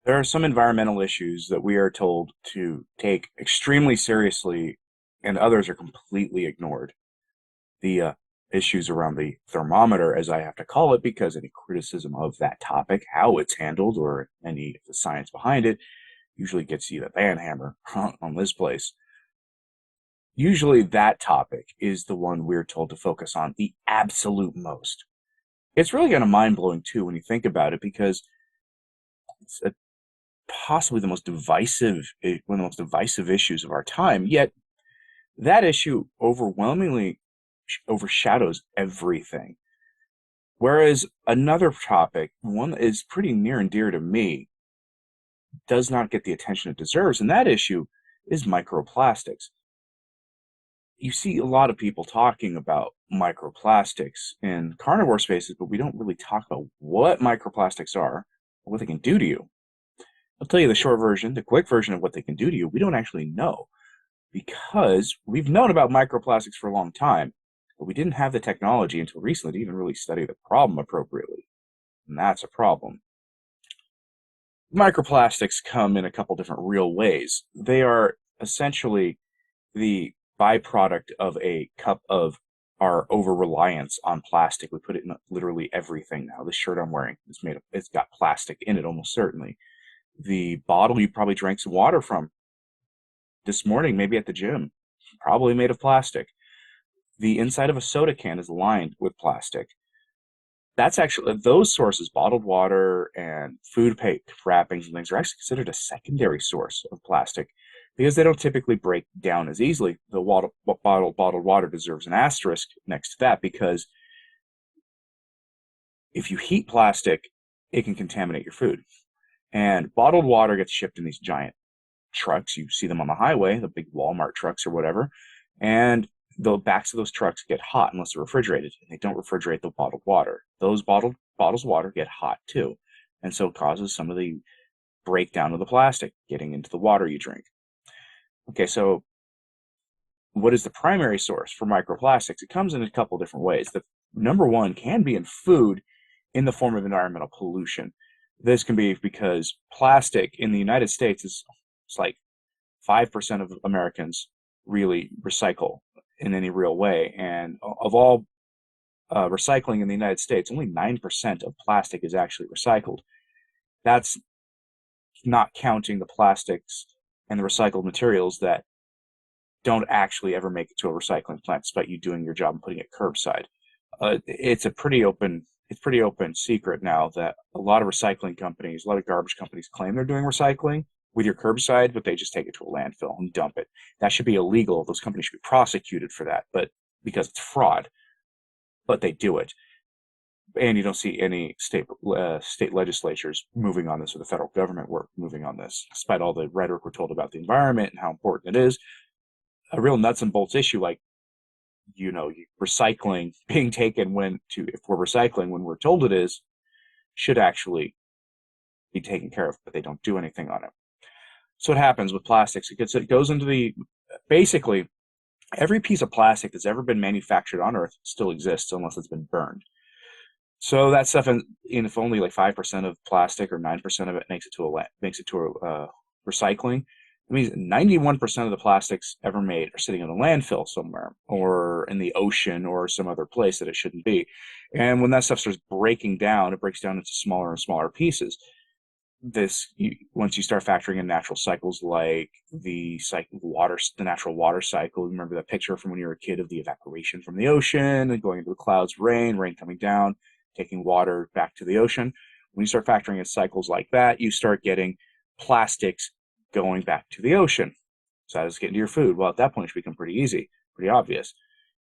There are some environmental issues that we are told to take extremely seriously, and others are completely ignored. The issues around the thermometer, as I have to call it, because any criticism of that topic, how it's handled, or any of the science behind it, usually gets you the banhammer on this place. Usually, that topic is the one we're told to focus on the absolute most. It's really kind of mind blowing, too, when you think about it, because it's possibly the most divisive, one of the most divisive issues of our time. Yet that issue overwhelmingly overshadows everything. Whereas another topic, one that is pretty near and dear to me, does not get the attention it deserves, and that issue is microplastics. You see a lot of people talking about microplastics in carnivore spaces, but we don't really talk about what microplastics are, or what they can do to you. I'll tell you the short version, the quick version of what they can do to you. We don't actually know because we've known about microplastics for a long time, but we didn't have the technology until recently to even really study the problem appropriately. And that's a problem. Microplastics come in a couple different real ways. They are essentially the byproduct of a cup of our over reliance on plastic. We put it in literally everything now. This shirt I'm wearing is made of, it's got plastic in it almost certainly. The bottle you probably drank some water from this morning, maybe at the gym, probably made of plastic. The inside of a soda can is lined with plastic. That's actually, those sources, bottled water and food wrappings and things, are actually considered a secondary source of plastic because they don't typically break down as easily. The bottled water deserves an asterisk next to that because if you heat plastic, it can contaminate your food. And bottled water gets shipped in these giant trucks. You see them on the highway, the big Walmart trucks or whatever. And the backs of those trucks get hot unless they're refrigerated. And they don't refrigerate the bottled water. Those bottles of water get hot too. And so it causes some of the breakdown of the plastic getting into the water you drink. Okay, so what is the primary source for microplastics? It comes in a couple different ways. The number one can be in food in the form of environmental pollution. This can be because plastic in the United States is it's like 5% of Americans really recycle in any real way. And of all recycling in the United States, only 9% of plastic is actually recycled. That's not counting the plastics and the recycled materials that don't actually ever make it to a recycling plant, despite you doing your job and putting it curbside. It's pretty open secret now that a lot of recycling companies, a lot of garbage companies claim they're doing recycling with your curbside, but they just take it to a landfill and dump it. That should be illegal. Those companies should be prosecuted for that, but because it's fraud, but they do it. And you don't see any state legislatures moving on this, or the federal government work moving on this, despite all the rhetoric we're told about the environment and how important it is. A real nuts and bolts issue like recycling being taken if we're recycling when we're told it is, should actually be taken care of, but they don't do anything on it. So what happens with plastics? It goes into basically every piece of plastic that's ever been manufactured on Earth still exists unless it's been burned. So that stuff, if only like 5% of plastic or 9% of it makes it to recycling, it means 91% of the plastics ever made are sitting in a landfill somewhere or in the ocean or some other place that it shouldn't be. And when that stuff starts breaking down, it breaks down into smaller and smaller pieces. Once you start factoring in natural cycles like the cycle of water, the natural water cycle. Remember that picture from when you were a kid of the evaporation from the ocean and going into the clouds, rain coming down, taking water back to the ocean. When you start factoring in cycles like that, you start getting plastics going back to the ocean. So how does it get into your food? Well, at that point, it should become pretty easy, pretty obvious.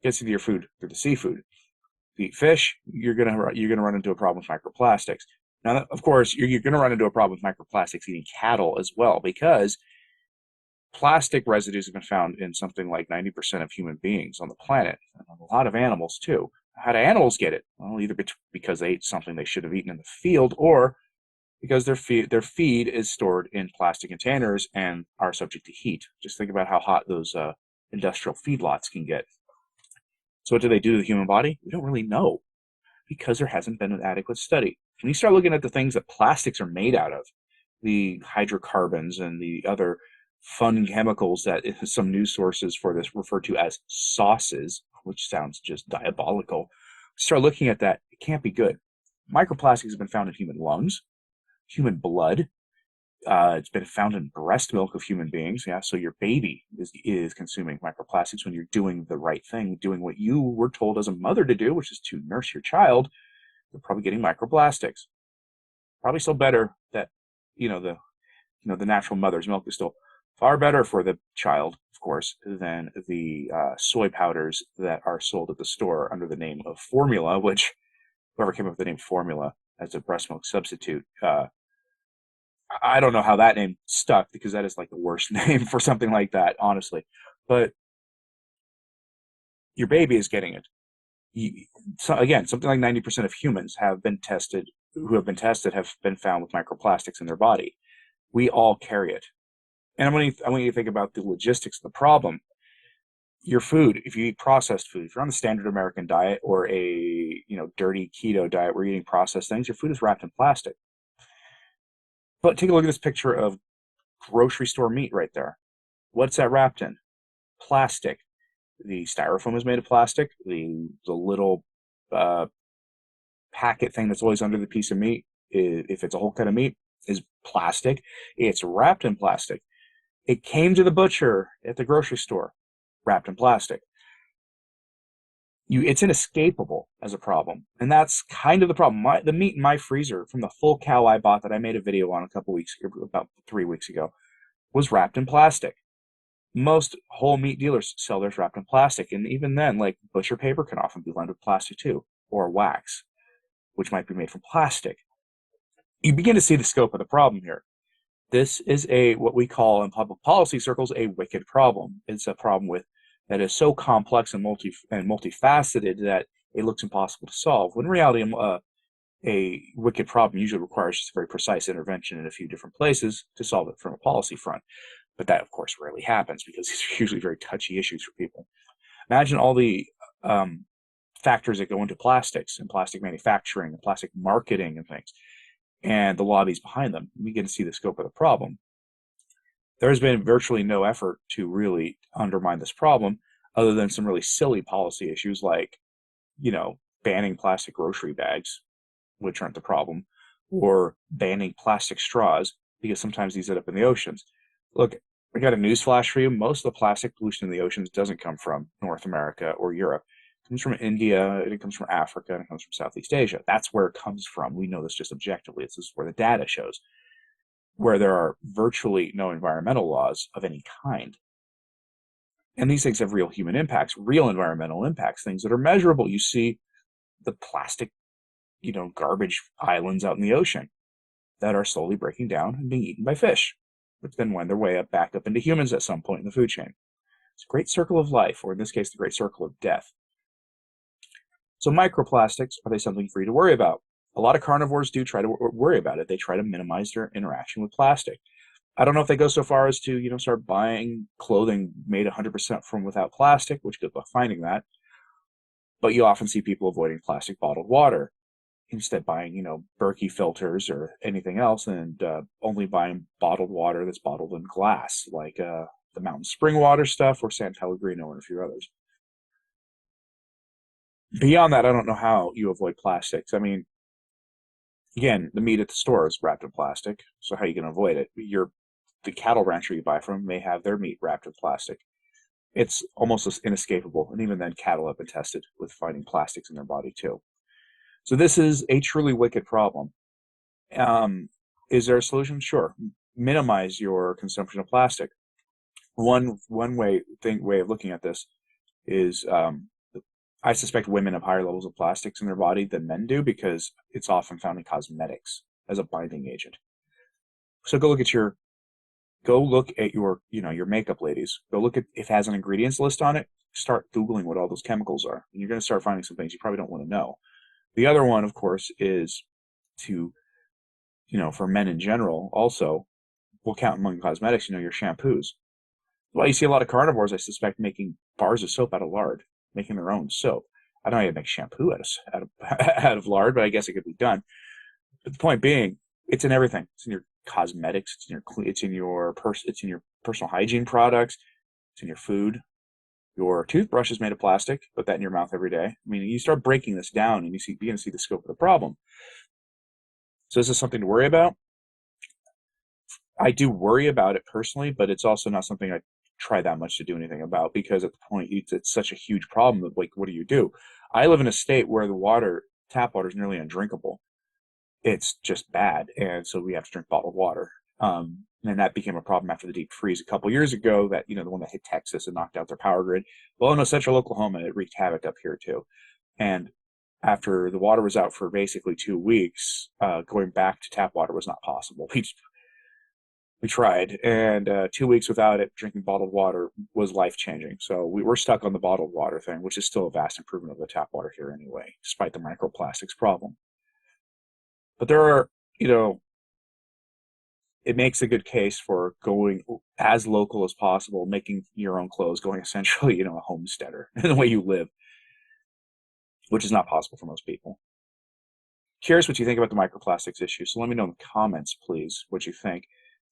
It gets into your food through the seafood. If you eat fish, you're gonna run into a problem with microplastics. Now, of course, you're going to run into a problem with microplastics eating cattle as well, because plastic residues have been found in something like 90% of human beings on the planet, and a lot of animals too. How do animals get it? Well, either because they ate something they should have eaten in the field, or because their feed is stored in plastic containers and are subject to heat. Just think about how hot those industrial feedlots can get. So what do they do to the human body? We don't really know because there hasn't been an adequate study. When you start looking at the things that plastics are made out of, the hydrocarbons and the other fun chemicals that some news sources for this refer to as sauces, which sounds just diabolical. Start looking at that, it can't be good. Microplastics has been found in human lungs, human blood. It's been found in breast milk of human beings. Yeah, so your baby is consuming microplastics when you're doing the right thing, doing what you were told as a mother to do, which is to nurse your child. You're probably getting microplastics. Probably still better that the natural mother's milk is still far better for the child, of course, than the soy powders that are sold at the store under the name of formula, which whoever came up with the name formula as a breast milk substitute, I don't know how that name stuck, because that is like the worst name for something like that, honestly. But your baby is getting it. So again, something like 90% of humans have been tested, have been found with microplastics in their body. We all carry it. And I want you to think about the logistics of the problem. Your food, if you eat processed food, if you're on the standard American diet or a dirty keto diet where you're eating processed things, your food is wrapped in plastic. But take a look at this picture of grocery store meat right there. What's that wrapped in? Plastic. The styrofoam is made of plastic. The little packet thing that's always under the piece of meat, if it's a whole cut of meat, is plastic. It's wrapped in plastic. It came to the butcher at the grocery store wrapped in plastic. It's inescapable as a problem. And that's kind of the problem. The meat in my freezer from the full cow I bought that I made a video on about 3 weeks ago, was wrapped in plastic. Most whole meat dealers sell theirs wrapped in plastic. And even then, like, butcher paper can often be lined with plastic too, or wax, which might be made from plastic. You begin to see the scope of the problem here. This is what we call in public policy circles a wicked problem. It's a problem that is so complex and multifaceted that it looks impossible to solve. When in reality, a wicked problem usually requires just a very precise intervention in a few different places to solve it from a policy front. But that, of course, rarely happens because these are usually very touchy issues for people. Imagine all the factors that go into plastics and plastic manufacturing and plastic marketing and things, and the lobbies behind them. We get to see the scope of the problem. There has been virtually no effort to really undermine this problem, other than some really silly policy issues like, banning plastic grocery bags, which aren't the problem, or banning plastic straws, because sometimes these end up in the oceans. Look, I got a news flash for you. Most of the plastic pollution in the oceans doesn't come from North America or Europe. It comes from India, it comes from Africa, and it comes from Southeast Asia. That's where it comes from. We know this just objectively. This is where the data shows, where there are virtually no environmental laws of any kind. And these things have real human impacts, real environmental impacts, things that are measurable. You see the plastic, garbage islands out in the ocean that are slowly breaking down and being eaten by fish, which then wind their way back up into humans at some point in the food chain. It's a great circle of life, or in this case, the great circle of death. So microplastics, are they something for you to worry about? A lot of carnivores do try to worry about it. They try to minimize their interaction with plastic. I don't know if they go so far as to, start buying clothing made 100% from without plastic, which good luck finding that. But you often see people avoiding plastic bottled water, instead buying, Berkey filters or anything else, and only buying bottled water that's bottled in glass, like the Mountain Spring Water stuff or San Pellegrino and a few others. Beyond that, I don't know how you avoid plastics. I mean, again, the meat at the store is wrapped in plastic, so how are you going to avoid it? The cattle rancher you buy from may have their meat wrapped in plastic. It's almost inescapable, and even then, cattle have been tested with finding plastics in their body too. So this is a truly wicked problem. Is there a solution? Sure. Minimize your consumption of plastic. One way of looking at this is, I suspect women have higher levels of plastics in their body than men do, because it's often found in cosmetics as a binding agent. So go look at your your makeup, ladies. Go look at if it has an ingredients list on it. Start Googling what all those chemicals are, and you're going to start finding some things you probably don't want to know. The other one, of course, is to, for men in general, also, we'll count among cosmetics, your shampoos. Well, you see a lot of carnivores, I suspect, making bars of soap out of lard, making their own soap. I don't know how to make shampoo out of lard, but I guess it could be done. But the point being, it's in everything. It's in your cosmetics. It's in your personal hygiene products. It's in your food. Your toothbrush is made of plastic. Put that in your mouth every day. I mean, you start breaking this down, and begin to see the scope of the problem. So is this something to worry about? I do worry about it personally, but it's also not something I try that much to do anything about, because at the point it's such a huge problem that, like, what do you do? I live in a state where tap water is nearly undrinkable. It's just bad, and so we have to drink bottled water. And that became a problem after the deep freeze a couple years ago. That, the one that hit Texas and knocked out their power grid. Well, in central Oklahoma, it wreaked havoc up here too. And after the water was out for basically 2 weeks, going back to tap water was not possible. We tried, and 2 weeks without it, drinking bottled water was life-changing. So we were stuck on the bottled water thing, which is still a vast improvement of the tap water here anyway, despite the microplastics problem. But there are, it makes a good case for going as local as possible, making your own clothes, going essentially, a homesteader in the way you live, which is not possible for most people. Curious what you think about the microplastics issue. So let me know in the comments, please, what you think.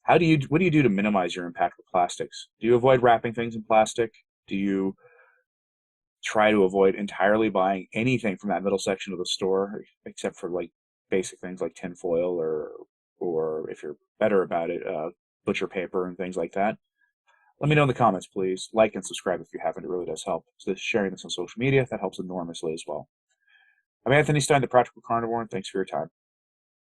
What do you do to minimize your impact with plastics? Do you avoid wrapping things in plastic? Do you try to avoid entirely buying anything from that middle section of the store, except for like basic things like tin foil, or if you're better about it, butcher paper and things like that? Let me know in the comments, please. Like and subscribe if you haven't. It really does help. So sharing this on social media, that helps enormously as well. I'm Anthony Stine, the Practical Carnivore, and thanks for your time.